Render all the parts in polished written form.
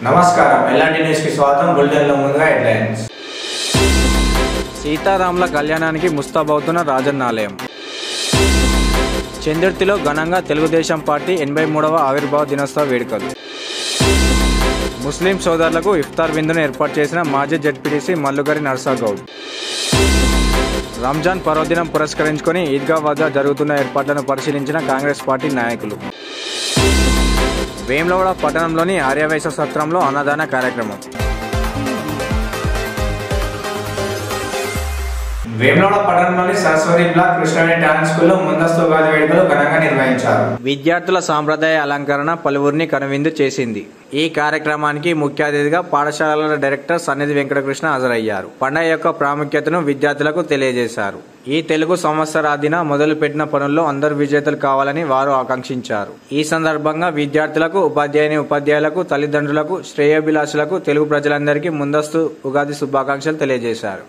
నమస్కారం LRT news కి స్వాగతం. బులెటిన్ లో ముందుగా హెడ్లైన్స్. సీతారాముల కళ్యాణానికి ముస్తాబవుతున్న రాజన్న ఆలయం. చందుర్తిలో ఘనంగా తెలుగుదేశం పార్టీ 83వ ఆవిర్భావ దినోత్సవ వేడుకలు. ముస్లిం సోదరులకు ఇఫ్తార్ విందును ఏర్పాటు చేసిన మాజీ జెడ్పీటీసీ మల్లుగారి నర్సాగౌడ్. రంజాన్ పర్వదినం పురస్కరించుకొని ఈద్గా వద్ద జరుగుతున్న ఏర్పాట్లను పరిశీలించిన కాంగ్రెస్ పార్టీ నాయకులు. వేములవాడ పట్టణంలోని ఆర్యవైశ్య సత్రంలో అన్నదాన కార్యక్రమం. వేములవాడ పట్టణంలోని సరస్వతి బ్లాక్ కృష్ణవేణి టాలెంట్ స్కూల్లో ముందస్తు ఉగాది వేడుకలు ఘనంగా నిర్వహించారు. విద్యార్థుల సాంప్రదాయ అలంకరణ పలువురిని కనువిందు చేసింది. ఈ కార్యక్రమానికి ముఖ్య అతిథిగా పాఠశాలల డైరెక్టర్ సన్నిధి వెంకటకృష్ణ హాజరయ్యారు. పండుగ యొక్క ప్రాముఖ్యతను విద్యార్థులకు తెలియజేశారు. ఈ తెలుగు సంవత్సరాదిన మొదలుపెట్టిన పనుల్లో అందరూ విజేతలు కావాలని వారు ఆకాంక్షించారు. ఈ సందర్భంగా విద్యార్థులకు, ఉపాధ్యాయులకు, తల్లిదండ్రులకు, శ్రేయోభిలాషులకు, తెలుగు ప్రజలందరికీ ముందస్తు ఉగాది శుభాకాంక్షలు తెలియజేశారు.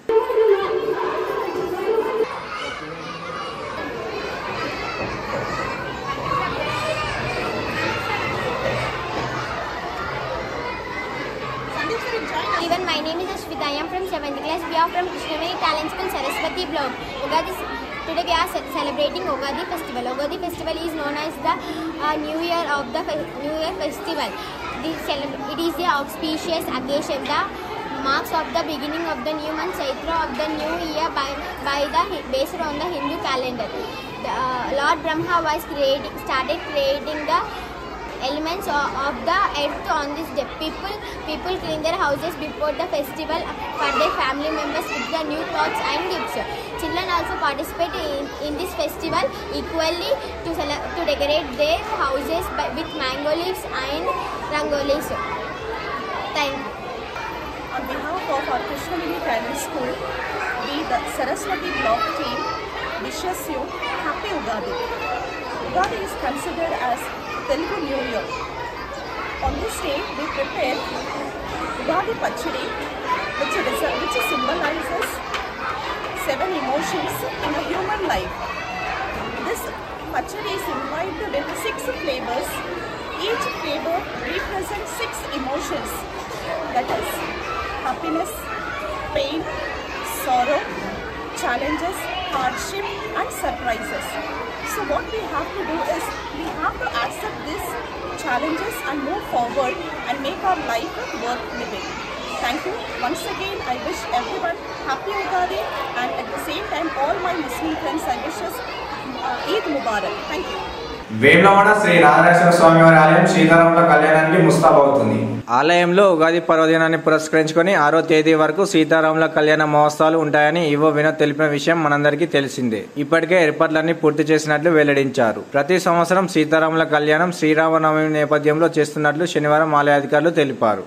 My name is Ashwita. I am from 7th class. We are from Krishnaveni Talent School, Saraswati Block. Today we are celebrating Ugadi festival. Ugadi festival is known as the New Year festival. It is the auspicious occasion, the marks of the beginning of the new month, Chaitra of the new year based on the Hindu calendar. Lord Brahma was started creating the elements of the earth on this day. People clean their houses before the festival for their family members with the new clothes and gifts. Children also participate in this festival equally to decorate their houses with mango leaves and rangolis. Thank you. On behalf of our Krishnaveni Talent School, we the Saraswati Block team wishes you Happy Ugadi. Ugadi is considered as Telugu New Year. On this day, we prepare Ugadi Pachadi, which symbolizes 7 emotions in a human life. This Pachadi is divided into 6 flavors. Each flavor represents 6 emotions, that is happiness, pain, sorrow, challenges, hardship and surprises. So what we have to do is we have to accept these challenges and move forward and make our life worth living. Thank you. Once again, I wish everyone Happy Ugadi, and at the same time all my Muslim friends, I wish us Eid Mubarak. Thank you. Vemulawada Shri Rajarajeshwara స్వామి వారి ఆలయం సీతారాముల కళ్యాణానికి ముస్తాబవుతుంది. ఆలయంలో ఉగాది పర్వదినాన్ని పురస్కరించుకొని 6వ తేదీ వరకు సీతారాముల కళ్యాణ మహోత్సవాలు ఉంటాయని ఈవో వినోద్ తెలిపిన విషయం మనందరికీ తెలిసిందే. ఇప్పటికే ఏర్పాట్లన్నీ పూర్తి చేసినట్లు వెల్లడించారు. ప్రతి సంవత్సరం సీతారాముల కళ్యాణం శ్రీరామనవమి నేపథ్యంలో చేస్తున్నట్లు శనివారం ఆలయ అధికారులు తెలిపారు.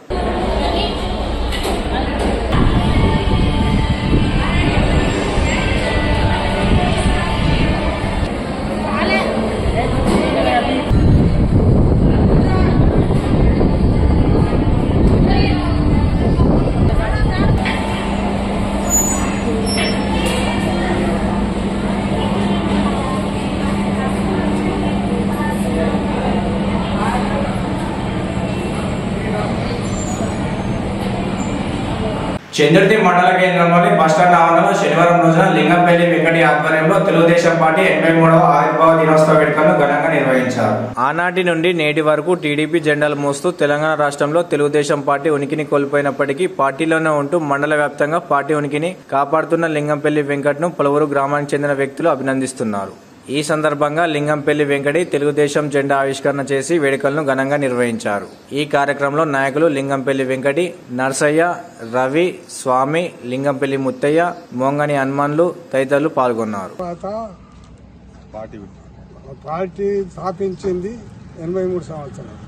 చందుర్తి మండల కేంద్రంలోని బస్టాండ్ ఆవరణలో శనివారం రోజున లింగంపల్లి వెంకటి ఆధ్వర్యంలో తెలుగుదేశం పార్టీ 83వ ఆవిర్భావ దినోత్సవ వేడుకలను ఘనంగా నిర్వహించారు. ఆనాటి నుండి నేటి వరకు టీడీపీ జెండాలు మోస్తూ తెలంగాణ రాష్ట్రంలో తెలుగుదేశం పార్టీ ఉనికిని కోల్పోయినప్పటికీ పార్టీలోనే ఉంటూ మండల వ్యాప్తంగా పార్టీ ఉనికిని కాపాడుతున్న లింగంపల్లి వెంకట్ను పలువురు గ్రామానికి చెందిన వ్యక్తులు అభినందిస్తున్నారు. ఈ సందర్భంగా లింగంపల్లి వెంకటి తెలుగుదేశం జెండా ఆవిష్కరణ చేసి వేడుకలను ఘనంగా నిర్వహించారు. ఈ కార్యక్రమంలో నాయకులు లింగంపల్లి వెంకటి, నర్సయ్య, రవి, స్వామి, లింగంపల్లి ముత్తయ్య, మోంగని హనుమాన్లు తదితరులు పాల్గొన్నారు. పార్టీ స్థాపించింది 83 సంవత్సరాలు.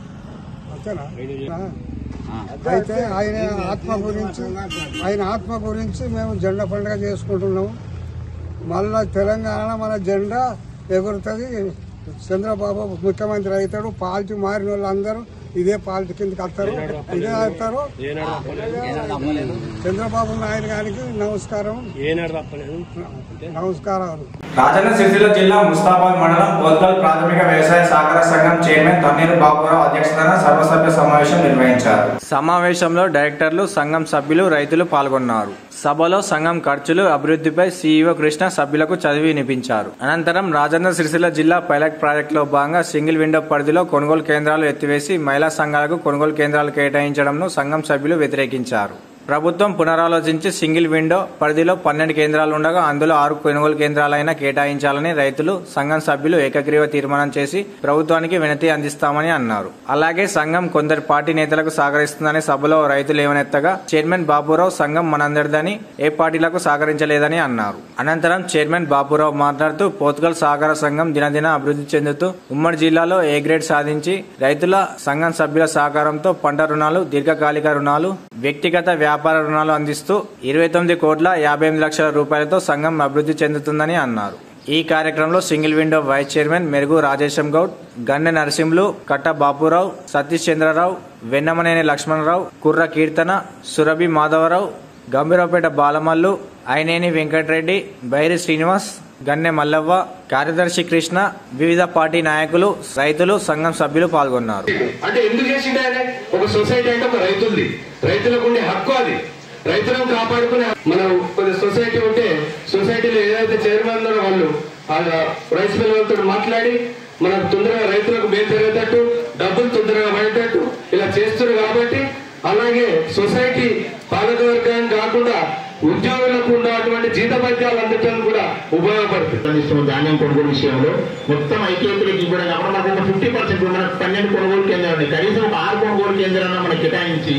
అయితే ఆయన ఆత్మ గురించి మేము జెండా పండుగ చేసుకుంటున్నాము. మళ్ళా తెలంగాణ మన జెండా ఎగురుతుంది. చంద్రబాబు ముఖ్యమంత్రి అవుతాడు. పార్టీ మారిన వాళ్ళందరూ ఇదే పాలిటీ కిందకి వస్తారు, ఇదే వస్తారు. చంద్రబాబు నాయుడు గారికి నమస్కారం. నమస్కారాలు. రాజన్న సిరిసిల్ల జిల్లా ముస్తాబాద్ మండలం పోత్గల్ ప్రాథమిక వ్యవసాయ సహకార సంఘం చైర్మన్ తన్నీరు బాబురావు అధ్యక్షతన సర్వసభ్య సమావేశం నిర్వహించారు. సమావేశంలో డైరెక్టర్లు, సంఘం సభ్యులు, రైతులు పాల్గొన్నారు. సభలో సంఘం ఖర్చులు, అభివృద్ధిపై సీఈఓ కృష్ణ సభ్యులకు చదివి వినిపించారు. అనంతరం రాజన్న సిరిసిల్ల జిల్లా పైలట్ ప్రాజెక్టులో భాగంగా సింగిల్ విండో పరిధిలో కొనుగోలు కేంద్రాలు ఎత్తివేసి మహిళా సంఘాలకు కొనుగోలు కేంద్రాలు కేటాయించడంను సంఘం సభ్యులు వ్యతిరేకించారు. ప్రభుత్వం పునరాలోచించి సింగిల్ విండో పరిధిలో 12 కేంద్రాలు ఉండగా అందులో 6 కొనుగోలు కేంద్రాలైనా కేటాయించాలని రైతులు, సంఘం సభ్యులు ఏకగ్రీవ తీర్మానం చేసి ప్రభుత్వానికి వినతి అందిస్తామని అన్నారు. అలాగే సంఘం కొందరు పార్టీ నేతలకు సహకరిస్తుందని సభలో రైతులు లేవనెత్తగా చైర్మన్ బాబురావు సంఘం మనందరిదని, ఏ పార్టీలకు సహకరించలేదని అన్నారు. అనంతరం చైర్మన్ బాబురావు మాట్లాడుతూ పోత్గల్ సహకార సంఘం దినదిన అభివృద్ధి చెందుతూ ఉమ్మడి జిల్లాలో ఏ గ్రేడ్ సాధించి రైతుల, సంఘం సభ్యుల సహకారంతో పంట రుణాలు, దీర్ఘకాలిక రుణాలు, వ్యక్తిగత వ్యాపార రుణాలు అందిస్తూ 29,58,00,000 రూపాయలతో సంఘం అభివృద్ధి చెందుతుందని అన్నారు. ఈ కార్యక్రమంలో సింగిల్ విండో వైస్ చైర్మన్ మెరుగు రాజేశం గౌడ్, గన్నె నరసింహులు, కట్ట బాపురావు, సతీష్ చంద్రరావు, వెన్నమనేని లక్ష్మణరావు, కుర్ర కీర్తన, సురభి మాధవరావు, గంభీరపేట బాలమల్లు, అయినేని వెంకటరెడ్డి, బైరి శ్రీనివాస్, గన్నె మల్లవ్వ, కార్యదర్శి కృష్ణ, వివిధ పార్టీ నాయకులు, రైతులు, సంఘం సభ్యులు పాల్గొన్నారు. అంటే ఎందుకు చేసిండే ఒక సొసైటీ అంటే ఒక రైతులది, రైతులకు ఉండే హక్కు అది. రైతులను కాపాడుకునే మనం కొన్ని సొసైటీ ఉంటే సొసైటీలో ఏదైతే చైర్మన్ ఉన్నారో వాళ్ళు రైస్ మిల్ వాళ్ళతో మాట్లాడి మనకు తొందరగా రైతులకు మేలు జరిగేటట్టు, డబ్బులు తొందరగా పడేటట్టు ఇలా చేస్తున్నారు. కాబట్టి అలాగే సొసైటీ పాలకవర్గాన్ని కాకుండా ఉద్యోగులకు ఉన్నటువంటి జీతభత్యాలు అందటానికి కూడా ఉపయోగపడుతుంది. ధాన్యం కొనుగోలు విషయంలో మొత్తం ఐక్యతలకు ఇవ్వడం కాకుండా మనకు 50% మనకు 12 కొనుగోలు కేంద్రాలు ఉన్నాయి. కనీసం ఒక 6 కొనుగోలు కేంద్రాలను మనకు కేటాయించి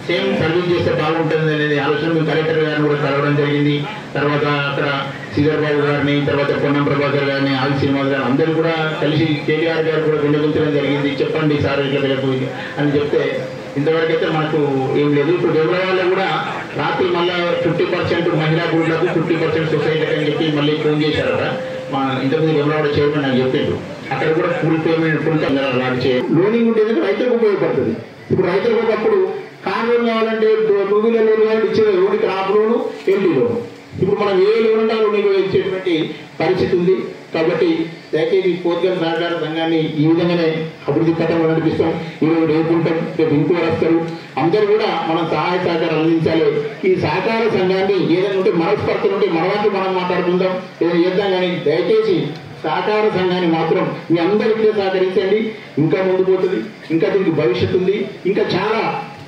సేమ్ సర్వీస్ చేస్తే బాగుంటుంది అనేది ఆలోచన మేము కలెక్టర్ గారిని కూడా కలవడం జరిగింది. తర్వాత అక్కడ శ్రీధర్ బాబు గారిని, తర్వాత పొన్నం ప్రభాకర్ గారిని, ఆది శ్రీనివాస్ గారు అందరూ కూడా కలిసి కేటీఆర్ గారు కూడా విన్నవించడం జరిగింది. చెప్పండి సార్ ఇట్లా అని చెప్తే ఇంతవరకు అయితే మనకు ఏం లేదు. ఇప్పుడు వివరాల్లో కూడా రాత్రి మళ్ళీ 50% మహిళా గుళ్ళకు 50% సొసైటీకి అని చెప్పి మళ్ళీ ఫోన్ చేశారట. మా ఇంతకుముందు వివరాలు చైర్మన్ నాకు చెప్పిండు. అక్కడ కూడా ఫుల్ పేమెంట్ ఫుల్ లాంచ్ చేయాలి. లోనింగ్ ఉండేది రైతులకు ఉపయోగపడుతుంది. ఇప్పుడు రైతులకు ఒకప్పుడు కార్ లోన్ కావాలంటే 2 వీలర్ లోన్ కావాలంటే ఇచ్చేది ఓడి క్రాప్ లోను, ఎంపీ లోను. ఇప్పుడు మనం ఏ లోన్ ఉంటే లోన్ ఇచ్చేటువంటి పరిస్థితి ఉంది. కాబట్టి దయచేసి పోత్గల్ సహకార సంఘాన్ని ఈ విధంగానే అభివృద్ధి పథంలో నడిపిస్తాం. ఈరోజు రేపు ఉంటాం, రేపు ఇంకో వస్తారు. అందరూ కూడా మనం సహాయ సహకారం అందించాలి. ఈ సహకార సంఘాన్ని ఏదైనా ఉంటే మనస్పర్ధలు ఉంటే మన వాటి మనం మాట్లాడుకుందాం, ఏదైనా చేద్దాం. కానీ దయచేసి సహకార సంఘాన్ని మాత్రం మీ అందరికీ సహకరించండి. ఇంకా ముందు పోతుంది, ఇంకా దీనికి భవిష్యత్తు ఉంది. ఇంకా చాలా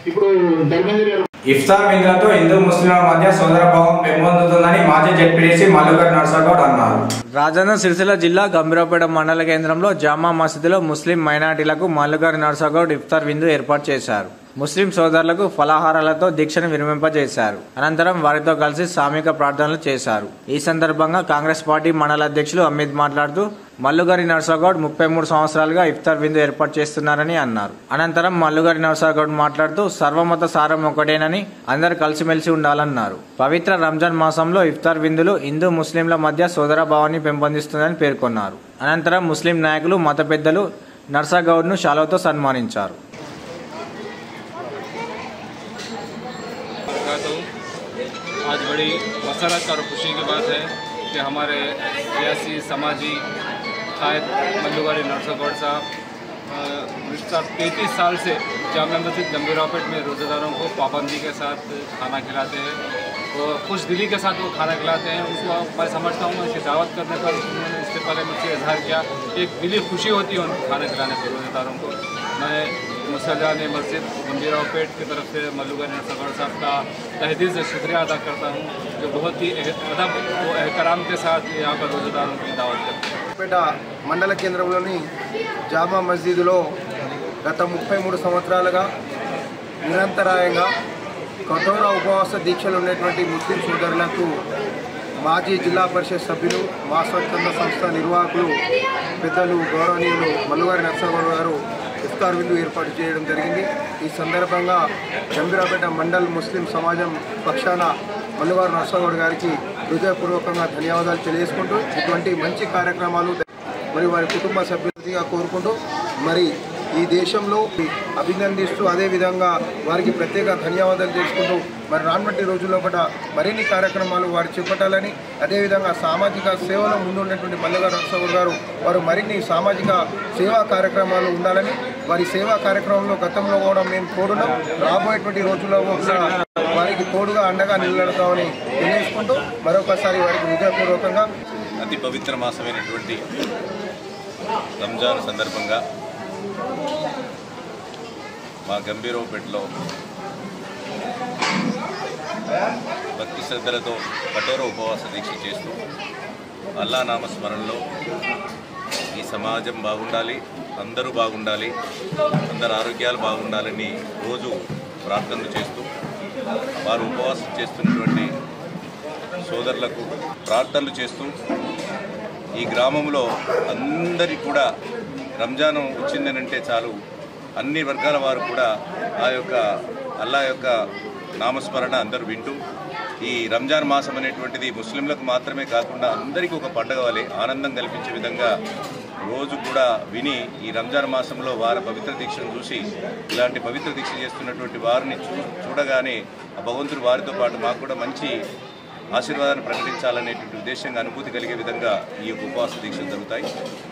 ఇప్పుడు ధర్మేంద్ర గారు ఇఫ్తార్ విందులతో హిందూ ముస్లింల మధ్య సోదరభావం పెంపొందుతుందని మాజీ జెడ్పీటీసీ మల్లుగారి నర్సగౌడ్ అన్నారు. రాజన్న సిరిసిల్ల జిల్లా గంభీరపేట మండల కేంద్రంలో జామా మసీదులో ముస్లిం మైనార్టీలకు మల్లుగారి నర్సగౌడ్ ఇఫ్తార్ విందు ఏర్పాటు చేశారు. ముస్లిం సోదరులకు ఫలాహారాలతో దీక్షను విరమింపజేశారు. అనంతరం వారితో కలిసి సామూహిక ప్రార్థనలు చేశారు. ఈ సందర్భంగా కాంగ్రెస్ పార్టీ మండల అధ్యక్షులు అమిత్ మాట్లాడుతూ మల్లుగారి నర్సగౌడ్ 33 సంవత్సరాలుగా ఇఫ్తార్ విందు ఏర్పాటు చేస్తున్నారని అన్నారు. అనంతరం మల్లుగారి నర్సగౌడ్ మాట్లాడుతూ సర్వమత సారం ఒకటేనని, అందరూ కలిసిమెలిసి ఉండాలన్నారు. పవిత్ర రంజాన్ మాసంలో ఇఫ్తార్ విందులు హిందూ ముస్లింల మధ్య సోదరభావాన్ని పెంపొందిస్తుందని పేర్కొన్నారు. అనంతరం ముస్లిం నాయకులు, మత పెద్దలు నర్సగౌడ్ను శాలువాతో సన్మానించారు. आज बड़ी मसरत और खुशी की बात है कि हमारे सियासी समाजी कायद मल्लुगारी नरसगौड साहब गुज़श्ता 33 साल से जामा मस्जिद गंभीरापेट में रोज़ेदारों को पाबंदी के साथ खाना खिलाते हैं। वो खुश दिली के साथ वो खाना खिलाते हैं। उनको मैं समझता हूँ इसे दावत करने पर उन्होंने इससे पहले मुझसे इजहार किया, एक दिली खुशी होती है उनको खाना खिलाने पर रोज़ेदारों को। मैं मुसल्लान मस्जिद गंभीरापेट की तरफ से मल्लुगारी नरसगौड साहब का तहे दिल से शुक्रिया अदा करता हूँ, जो बहुत ही अदब व एहतराम के साथ यहाँ पर रोज़ेदारों की दावत करते हैं। పేట మండల కేంద్రంలోని జామా మస్జిద్లో గత 33 సంవత్సరాలుగా నిరంతరాయంగా కఠోర ఉపవాస దీక్షలు ఉన్నటువంటి ముస్లిం సోదరులకు మాజీ జిల్లా పరిషత్ సభ్యులు, మా స్వచ్ఛంద సంస్థ నిర్వాహకులు పెద్దలు గౌరవనీయులు మల్లుగారి నరసగౌడ్ గారు ఇఫ్తార్ విందు ఏర్పాటు చేయడం జరిగింది. ఈ సందర్భంగా గంభీరాపేట మండల్ ముస్లిం సమాజం పక్షాన మల్లుగారి నరసగౌడ్ గారికి హృదయపూర్వకంగా ధన్యవాదాలు తెలియజేసుకుంటూ ఇటువంటి మంచి కార్యక్రమాలు మరి వారి కుటుంబ సభ్యులుగా కోరుకుంటూ మరి ఈ దేశంలో అభినందిస్తూ అదేవిధంగా వారికి ప్రత్యేక ధన్యవాదాలు చేసుకుంటూ మరి రానున్నటి రోజుల్లో కూడా మరిన్ని కార్యక్రమాలు వారు చేపట్టాలని, అదేవిధంగా సామాజిక సేవలో ముందున్నటువంటి మల్లెగారు నరసగౌడ్ గారు వారు మరిన్ని సామాజిక సేవా కార్యక్రమాలు ఉండాలని, వారి సేవా కార్యక్రమంలో గతంలో కూడా మేము తోడున్నాం, రాబోయేటువంటి రోజుల్లో కూడా వారికి తోడుగా అండగా నిలబడతామని తెలియజేసుకుంటూ మరొకసారి వారికి హృదయపూర్వకంగా అతి పవిత్ర మాసమైనటువంటి రంజాన్ సందర్భంగా మా గంభీరావుపేటలో భక్తి శ్రద్ధలతో కఠోర ఉపవాస దీక్ష చేస్తూ అల్లా నామస్మరణలో ఈ సమాజం బాగుండాలి, అందరూ బాగుండాలి, అందరు ఆరోగ్యాలు బాగుండాలని రోజు ప్రార్థనలు చేస్తూ వారు ఉపవాసం చేస్తున్నటువంటి సోదరులకు ప్రార్థనలు చేస్తూ ఈ గ్రామంలో అందరికీ కూడా రంజాన్ వచ్చిందనంటే చాలు అన్ని వర్గాల వారు కూడా ఆ యొక్క అల్లా యొక్క నామస్మరణ అందరూ వింటూ ఈ రంజాన్ మాసం అనేటువంటిది ముస్లింలకు మాత్రమే కాకుండా అందరికీ ఒక పండుగ వలె ఆనందం కల్పించే విధంగా రోజు కూడా విని ఈ రంజాన్ మాసంలో వారి పవిత్ర దీక్షను చూసి ఇలాంటి పవిత్ర దీక్ష చేస్తున్నటువంటి వారిని చూడగానే ఆ భగవంతుడు వారితో పాటు మాకు కూడా మంచి ఆశీర్వాదాన్ని ప్రకటించాలనేటువంటి ఉద్దేశంగా అనుభూతి కలిగే విధంగా ఈ యొక్క ఉపవాస దీక్షలు జరుగుతాయి.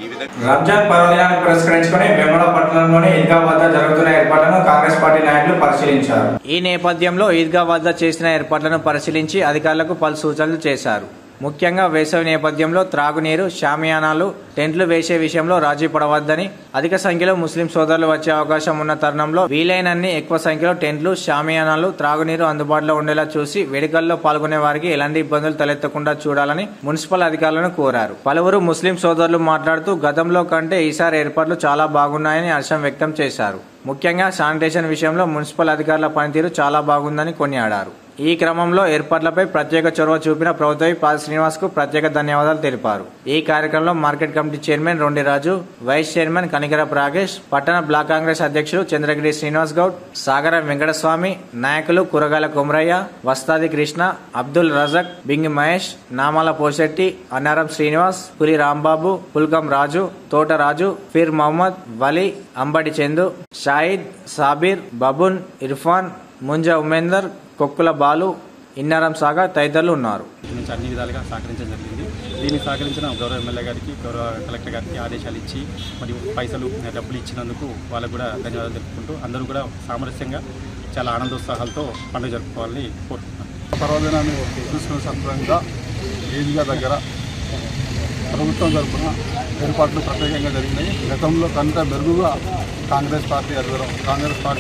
ఈ విధంగా రంజాన్ పర్వదినాన్ని పురస్కరించుకుని వేముల పట్టణంలోని ఈద్గా వద్ద జరుగుతున్న ఏర్పాట్లను కాంగ్రెస్ పార్టీ నాయకులు పరిశీలించారు. ఈ నేపథ్యంలో ఈద్గా వద్ద చేసిన ఏర్పాట్లను పరిశీలించి అధికారులకు పలు సూచనలు చేశారు. ముఖ్యంగా వేసవి నేపథ్యంలో త్రాగునీరు, షామియానాలు, టెంట్లు వేసే విషయంలో రాజీ పడవద్దని, అధిక సంఖ్యలో ముస్లిం సోదరులు వచ్చే అవకాశం ఉన్న తరుణంలో వీలైనన్ని ఎక్కువ సంఖ్యలో టెంట్లు, షామియానాలు, త్రాగునీరు అందుబాటులో ఉండేలా చూసి వేడుకల్లో పాల్గొనే వారికి ఎలాంటి ఇబ్బందులు తలెత్తకుండా చూడాలని మున్సిపల్ అధికారులను కోరారు. పలువురు ముస్లిం సోదరులు మాట్లాడుతూ గతంలో కంటే ఈసారి ఏర్పాట్లు చాలా బాగున్నాయని హర్షం వ్యక్తం చేశారు. ముఖ్యంగా శానిటేషన్ విషయంలో మున్సిపల్ అధికారుల పనితీరు చాలా బాగుందని కొనియాడారు. ఈ క్రమంలో ఏర్పాట్లపై ప్రత్యేక చొరవ చూపిన ప్రభుత్వ పాల్ శ్రీనివాస్ కు ప్రత్యేక ధన్యవాదాలు తెలిపారు. ఈ కార్యక్రమంలో market committee chairman Rondiraju, vice chairman Kanikarapu Rakesh, పట్టణ బ్లాక్ కాంగ్రెస్ అధ్యక్షులు చంద్రగిరి శ్రీనివాస్ గౌడ్, సాగర వెంకటస్వామి, నాయకులు కురగాల కొమరయ్య, వస్తాది కృష్ణ, అబ్దుల్ రజక్, బింగి మహేష్, నామాల పోశెట్టి, అన్నారం శ్రీనివాస్, పులి రాంబాబు, పుల్కం రాజు, తోట రాజు, ఫీర్ మహమ్మద్, వలి, అంబటి చందు, షాహిద్, సాబీర్, బబున్, ఇర్ఫాన్, ముంజా ఉమేందర్, కొక్కుల బాలు, ఇన్నారం సాగర్ తదితరులు ఉన్నారు. నుంచి అన్ని విధాలుగా సహకరించడం జరిగింది. దీన్ని సహకరించిన గౌరవ ఎమ్మెల్యే గారికి, గౌరవ కలెక్టర్ గారికి ఆదేశాలు ఇచ్చి మరియు పైసలు డబ్బులు ఇచ్చినందుకు వాళ్ళకు కూడా ధన్యవాదాలు తెలుపుకుంటూ అందరూ కూడా సామరస్యంగా చాలా ఆనందోత్సాహాలతో పండుగ జరుపుకోవాలని కోరుకుంటున్నాను. పర్వదినాన్ని చూసుకునే సందర్భంగా ఈద్గా దగ్గర ప్రభుత్వం తరఫున ఏర్పాట్లు ప్రత్యేకంగా జరిగినాయి. గతంలో కంటే మెరుగుగా కాంగ్రెస్ పార్టీ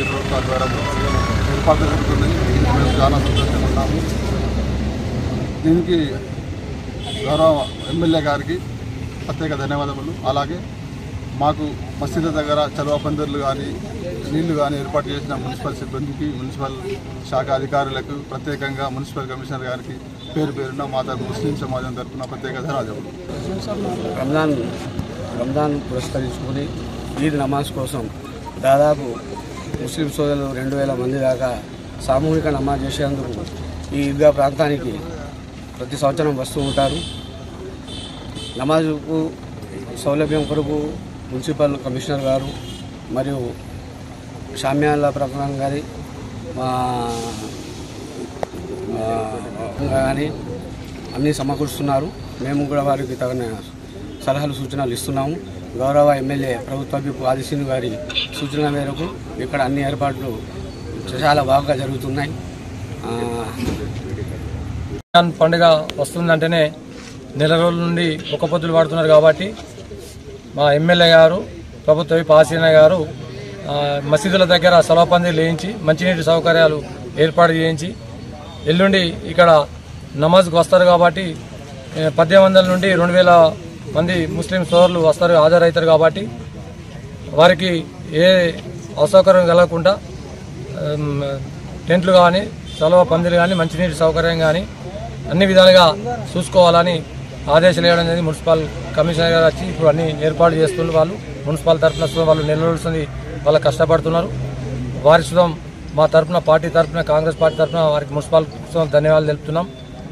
ప్రభుత్వ ఆధ్వర్యంలో ఏర్పాట్లు జరుగుతున్నాయి. మేము చాలా సంతోషంగా ఉన్నాము. దీనికి గౌరవ ఎమ్మెల్యే గారికి ప్రత్యేక ధన్యవాదములు. అలాగే మాకు మసీదు దగ్గర చలువ పందిర్లు కానీ నీళ్లు కానీ ఏర్పాటు చేసిన మున్సిపల్ సిబ్బందికి, మున్సిపల్ శాఖ అధికారులకు, ప్రత్యేకంగా మున్సిపల్ కమిషనర్ గారికి పేరు పేరున మా తరఫు ముస్లిం సమాజం తరఫున ప్రత్యేక ధన్యవాదాలు. రంజాన్ పురస్కరించుకుని ఈద్ నమాజ్ కోసం దాదాపు ముస్లిం సోదరులు 2000 మంది దాకా సామూహిక నమాజ్ చేసేందుకు ఈ ఈద్గా ప్రాంతానికి ప్రతి సంవత్సరం వస్తూ ఉంటారు. నమాజుకు సౌలభ్యం కొరకు మున్సిపల్ కమిషనర్ గారు మరియు షామ్యాన్ల ప్రకటన గారి కానీ అన్నీ సమకూరుస్తున్నారు. మేము కూడా వారికి తగిన సలహాలు సూచనలు ఇస్తున్నాము. గౌరవ ఎమ్మెల్యే ప్రభుత్వ ఆదిశీను గారి సూచనల మేరకు ఇక్కడ అన్ని ఏర్పాట్లు చాలా బాగా జరుగుతున్నాయి. పండుగ వస్తుందంటేనే నెల రోజుల నుండి ఒక్క పొద్దులు వాడుతున్నారు కాబట్టి మా ఎమ్మెల్యే గారు, ప్రభుత్వ పాసీన గారు మసీదుల దగ్గర సలవపందిలు వేయించి మంచినీటి సౌకర్యాలు ఏర్పాటు చేయించి ఎల్లుండి ఇక్కడ నమాజ్కు వస్తారు కాబట్టి 1800 నుండి 2000 మంది ముస్లిం సోదరులు వస్తారు, హాజరవుతారు కాబట్టి వారికి ఏ అసౌకర్యం కలగకుండా టెంట్లు కానీ, సలవ పందిలు కానీ, మంచినీటి సౌకర్యం కానీ అన్ని విధాలుగా చూసుకోవాలని ఆదేశాలు ఇవ్వడం జరిగింది. మున్సిపల్ కమిషనర్ గారు వచ్చి ఇప్పుడు అన్ని ఏర్పాటు చేస్తున్నారు. వాళ్ళు మున్సిపల్ తరఫున వాళ్ళు నెలకొల్సింది వాళ్ళు కష్టపడుతున్నారు. వారి సుతం మా తరఫున, పార్టీ తరఫున, కాంగ్రెస్ పార్టీ తరఫున వారికి మున్సిపల్ ధన్యవాదాలు తెలుపుతున్నాం.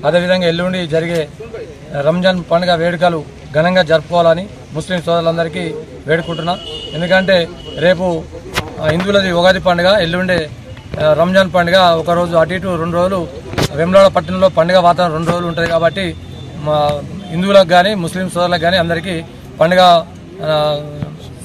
అదేవిధంగా ఎల్లుండి జరిగే రంజాన్ పండుగ వేడుకలు ఘనంగా జరుపుకోవాలని ముస్లిం సోదరులందరికీ వేడుకుంటున్నా. ఎందుకంటే రేపు హిందువులది ఉగాది పండుగ, ఎల్లుండే రంజాన్ పండుగ. ఒకరోజు అటు ఇటు 2 రోజులు వేములవాడ పట్టణంలో పండుగ వాతావరణం 2 రోజులు ఉంటుంది కాబట్టి మా హిందువులకు కానీ ముస్లిం సోదరులకు కానీ అందరికీ పండుగ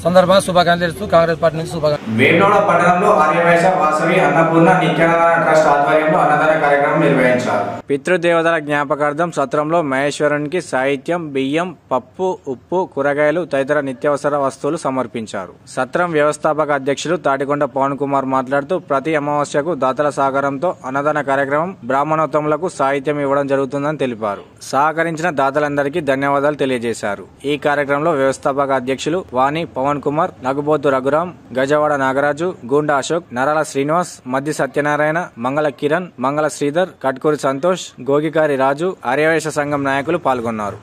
సందర్భంగా శుభాకాంక్షలు తెలుస్తూ కాంగ్రెస్ పార్టీ నుంచి శుభాకాంక్షలు. వేములవాడ పట్టణంలో ఆర్యవైశ్య వాసవి అన్నపూర్ణ నిత్యాన్నదాన ట్రస్ట్ ఆధ్వర్యంలో అన్నదాన కార్యక్రమం నిర్వహించారు. పితృదేవతల జ్ఞాపకార్థం సత్రంలో మహేశ్వరునికి సాహిత్యం, బియ్యం, పప్పు, ఉప్పు, కూరగాయలు తదితర నిత్యావసర వస్తువులు సమర్పించారు. సత్రం వ్యవస్థాపక అధ్యక్షులు తాటికొండ పవన్ కుమార్ మాట్లాడుతూ ప్రతి అమావాస్యకు దాతల సహకారంతో అన్నదాన కార్యక్రమం బ్రాహ్మణోత్తములకు సాహిత్యం ఇవ్వడం జరుగుతుందని తెలిపారు. సహకరించిన దాతలందరికీ ధన్యవాదాలు తెలియజేశారు. ఈ కార్యక్రమంలో వ్యవస్థాపక అధ్యక్షులు వాణి పవన్ కుమార్, నగుబోతు రఘురాం, గజవాడ నాగరాజు, గూండా అశోక్, నరాల శ్రీనివాస్, మద్ది సత్యనారాయణ, మంగళ కిరణ్, మంగళ శ్రీధర్, కట్కూరి సంతోష్, గోగికారి రాజు, ఆర్యవైశ్య సంఘం నాయకులు పాల్గొన్నారు.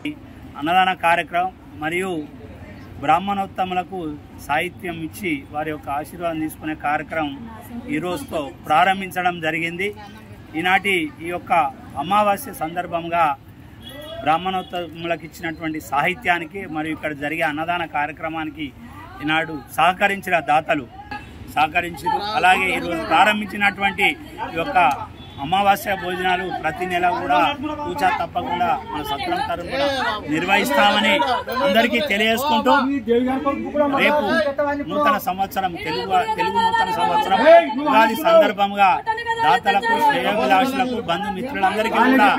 అన్నదాన కార్యక్రమం మరియు బ్రాహ్మణోత్తములకు సాహిత్యం ఇచ్చి వారి యొక్క ఆశీర్వాదం తీసుకునే కార్యక్రమం ఈ రోజుతో ప్రారంభించడం జరిగింది. ఈనాటి ఈ యొక్క అమావాస్య సందర్భంగా బ్రాహ్మణోత్తములకు ఇచ్చినటువంటి సాహిత్యానికి మరియు ఇక్కడ జరిగే అన్నదాన కార్యక్రమానికి ఈనాడు సహకరించిన దాతలు సహకరించారు. అలాగే ఈరోజు ప్రారంభించినటువంటి ఈ యొక్క అమావాస్య భోజనాలు ప్రతి నెల కూడా పూజ తప్పకుండా మన సత్రం తరపున నిర్వహిస్తామని అందరికీ తెలియజేసుకుంటూ రేపు నూతన సంవత్సరం తెలుగు నూతన సంవత్సరం ఉగాది సందర్భంగా దాతలకు, శ్రేయోభిలాషులకు, బంధుమిత్రులందరికీ కూడా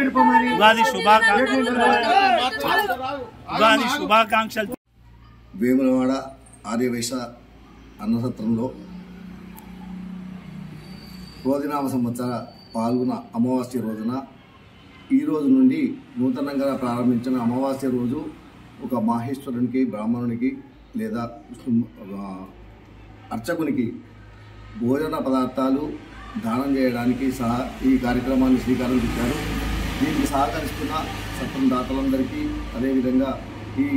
ఉగాది శుభాకాంక్షలు. వేములవాడ ఆర్యవైశ్య అన్నసత్రంలో క్రోధినామ సంవత్సర పాల్గొన అమావాస్య రోజున ఈ రోజు నుండి నూతనంగా ప్రారంభించిన అమావాస్య రోజు ఒక మాహేశ్వరునికి, బ్రాహ్మణునికి లేదా అర్చకునికి భోజన పదార్థాలు దానం చేయడానికి ఈ కార్యక్రమాన్ని శ్రీకారం చుట్టారు. దీనికి సహకరిస్తున్న సత్రం దాతలందరికీ, అదేవిధంగా ఈ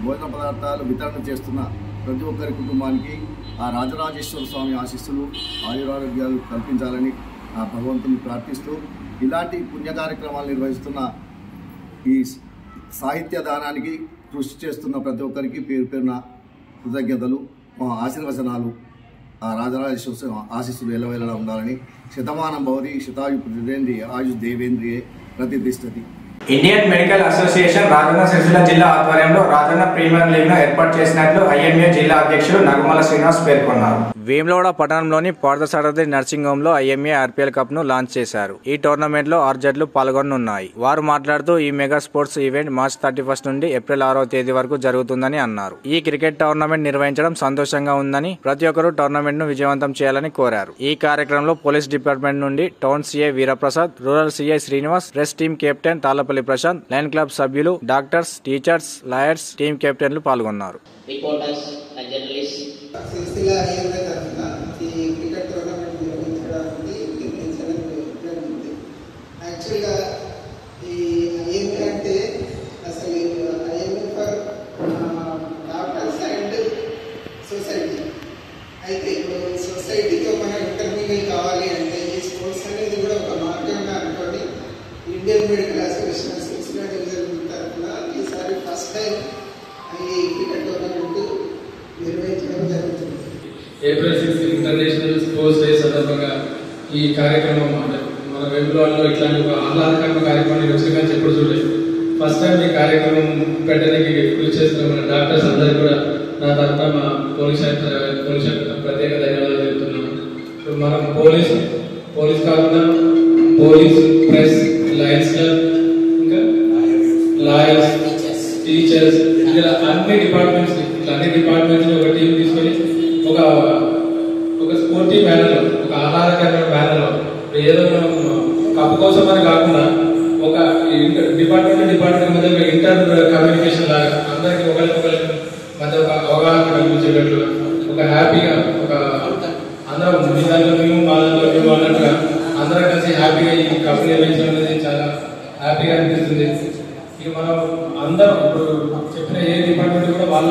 భోజన పదార్థాలు వితరణ చేస్తున్న ప్రతి ఒక్కరి కుటుంబానికి ఆ రాజరాజేశ్వర స్వామి ఆశీస్సులు, ఆయురారోగ్యాలు కల్పించాలని ఆ భగవంతుని ప్రార్థిస్తూ ఇలాంటి పుణ్య కార్యక్రమాలు నిర్వహిస్తున్న ఈ సాహిత్య దానానికి కృషి చేస్తున్న ప్రతి ఒక్కరికి పేరు పేరున కృతజ్ఞతలు, ఆశీర్వచనాలు. ఆ రాజరాజేశ్వర ఆశీస్సులు ఎల్లవేళలా ఉండాలని. శతమానం భవతి శతాయు ప్రతిదేంద్రియ ఆయుష్ దేవేంద్రియే ప్రతిష్టతి. Indian medical association Rajanna Sircilla జిల్లా ఆధ్వర్యంలో రాజన్న ప్రీమియర్ లీగ్ ను ఏర్పాటు చేసినట్లు ఐఎంఏ జిల్లా అధ్యక్షులు నగుమల శ్రీనివాస్ పేర్కొన్నారు. వేములవాడ పట్టణంలోని పార్థసారథి నర్సింగ్ హోమ్ లో ఐఎంఏ ఆర్పీఎల్ కప్ ను లాంచ్ చేశారు. ఈ టోర్నమెంట్ లో 6 జట్లు పాల్గొనున్నాయి. వారు మాట్లాడుతూ ఈ మెగా స్పోర్ట్స్ ఈవెంట్ మార్చి 31 నుండి ఏప్రిల్ 6వ తేదీ వరకు జరుగుతుందని అన్నారు. ఈ క్రికెట్ టోర్నమెంట్ నిర్వహించడం సంతోషంగా ఉందని, ప్రతి ఒక్కరూ టోర్నమెంట్ ను విజయవంతం చేయాలని కోరారు. ఈ కార్యక్రమంలో పోలీస్ డిపార్ట్మెంట్ నుండి town CI Veeraprasad, rural CI Srinivas, press team captain Tallapalli Prashanth, lion club సభ్యులు, డాక్టర్స్, టీచర్స్, లాయర్స్, టీం కెప్టెన్లు పాల్గొన్నారు. సిరిసిల్ల ఐఎంఏ తరఫున ఈ క్రికెట్ టోర్నమెంట్ నిర్వహించడానికి నిర్ణయించడం జరిగింది. యాక్చువల్గా ఈ ఐఎంఏ అంటే అసలు IMA for doctors and society. అయితే ఇప్పుడు సొసైటీతో మనం ఇంటర్వ్యూలు కావాలి అంటే ఈ స్పోర్ట్స్ అనేది కూడా ఒక మార్గంగా అనుకోండి Indian medical association Sircilla division తరఫున ఈసారి ఫస్ట్ టైం ఈ క్రికెట్ టోర్నమెంట్ నిర్వహించడం జరుగుతుంది. ఏప్రిల్ 6 ఇంటర్నేషనల్ స్పోర్ట్స్ డే సందర్భంగా ఈ కార్యక్రమం మన వేములవాడలో ఇట్లాంటి ఒక ఆహ్లాదకరమైన కార్యక్రమం వచ్చిందని ఎప్పుడు చూడలేదు. ఫస్ట్ టైం ఈ కార్యక్రమం పెట్టడానికి కృషి చేస్తున్న మన డాక్టర్స్ అందరికీ కూడా నా తరఫున మా పోలీస్ ప్రత్యేక ధన్యవాదాలు చెప్తున్నాను. మనం పోలీస్ కాకుండా పోలీస్, ప్రెస్, లయన్స్ క్లబ్, ఇంకా లాయర్స్, టీచర్స్, ఇలా అన్ని డిపార్ట్మెంట్స్ ఒక టీం తీసుకొని ఒక స్పోర్టీ మేనర్లో, ఒక ఆహ్లాదకరమైన మేనర్లో ఏదో కప్పు కోసం అని కాకుండా ఒక డిపార్ట్మెంట్ మధ్య ఇంటర్ కమ్యూనికేషన్ లాగా అందరికి ఒకరికొకరి మధ్య ఒక అవగాహన కల్పించేటట్లుగా ఒక హ్యాపీగా ఒక అందరం మీ దాంట్లో మేము మా దాంట్లో మేము అన్నట్టుగా అందరం కలిసి హ్యాపీగా ఈ కప్పు నిర్వహించడం అనేది చాలా హ్యాపీగా అనిపిస్తుంది. ఇక మనం అందరం ఇప్పుడు చెప్పిన ఏ డిపార్ట్మెంట్ కూడా వాళ్ళ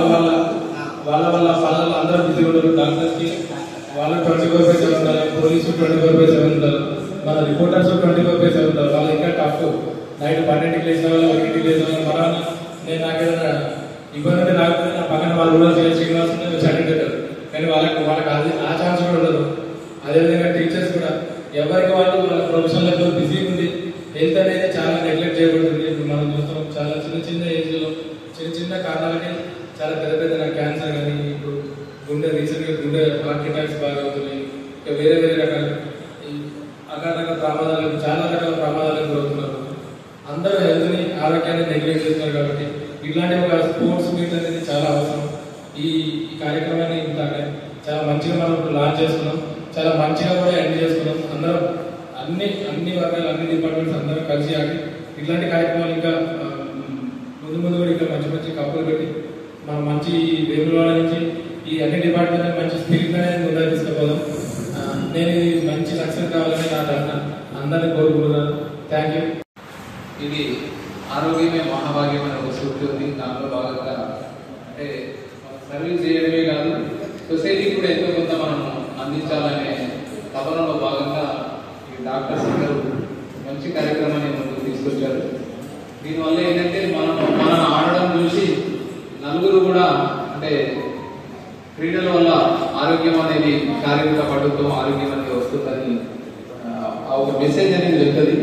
పనులలో అందరూ బిజీ ఉంటారు. డాక్టర్స్కి వాళ్ళు 24/7 ఉంటారు, పోలీసు 24/7 ఉంటారు, మన రిపోర్టర్స్ 24/7 ఉంటారు. వాళ్ళు ఇంకా టఫ్. నైట్ 12కి లేచిన వాళ్ళు, 1కి లేచిన వాళ్ళు, నేను నాకేదైనా ఇబ్బంది రాకపోతే నా పక్కన వాళ్ళు కూడా శ్రీనివాస్ వచ్చి అటెండ్ అవుతారు. కానీ వాళ్ళకి అది ఆ ఛాన్స్ కూడా ఉండదు. అదేవిధంగా టీచర్స్ కూడా ఎవరికి వాళ్ళు వాళ్ళ ప్రొఫెషన్ లెవెల్లో బిజీ ఉంది. హెల్త్ అనేది చాలా నెగ్లెక్ట్ చేయబడుతుంది. ఇప్పుడు మనం చూస్తున్నాం చాలా చిన్న ఏజ్లో చిన్న కారణాలకి చాలా పెద్ద క్యాన్సర్ కానీ ఇప్పుడు రీసెంట్గా గుండె హార్ట్ అటాక్స్ బాగా అవుతున్నాయి. ఇంకా వేరే రకాల అకారణంగా ప్రమాదాలకు చాలా రకాల ప్రమాదాలకు గురవుతున్నారు. అందరూ హెల్త్ని ఆరోగ్యాన్ని నెగ్లెక్ట్ చేస్తున్నారు. కాబట్టి ఇట్లాంటి ఒక స్పోర్ట్స్ మీట్ అనేది చాలా అవసరం. ఈ కార్యక్రమాన్ని ఇంత చాలా మంచిగా మనం లాంచ్ చేసుకున్నాం. చాలా మంచిగా కూడా ఎండ్ చేసుకున్నాం. అందరం అన్ని వర్గాలు అన్ని డిపార్ట్మెంట్స్ అందరం కలిసి ఆడి ఇట్లాంటి కార్యక్రమాలు ఇంకా ముందు కూడా ఇంకా మంచి కప్పులు పెట్టి మనం మంచి వేములవాడ నుంచి ఈ అన్ని డిపార్ట్మెంట్ మంచి స్పిరిట్ అనేది ముందుకు తీసుకుపోదాం. నేను ఇది మంచి సక్సెస్ కావాలని నా తరఫున అందరినీ కోరుకుంటున్నాను. Thank you. ఇది ఆరోగ్యమే మహాభాగ్యం అనే ఒక సూక్తి ఉంది. దాంట్లో భాగంగా అంటే సర్వీస్ చేయడమే కాదు సొసైటీకి కూడా ఎంతో కొంత మనం అందించాలనే తపనలో భాగంగా ఈ డాక్టర్స్ అందరూ మంచి కార్యక్రమాన్ని ముందుకు తీసుకొచ్చారు. దీనివల్ల ఏంటంటే మనం ఆడడం చూసి నలుగురు కూడా అంటే క్రీడల వల్ల ఆరోగ్యం అనేది శారీరక పట్టుతో ఆరోగ్యం అనేది వస్తుందని ఒక మెసేజ్ అనేది వెళ్తుంది.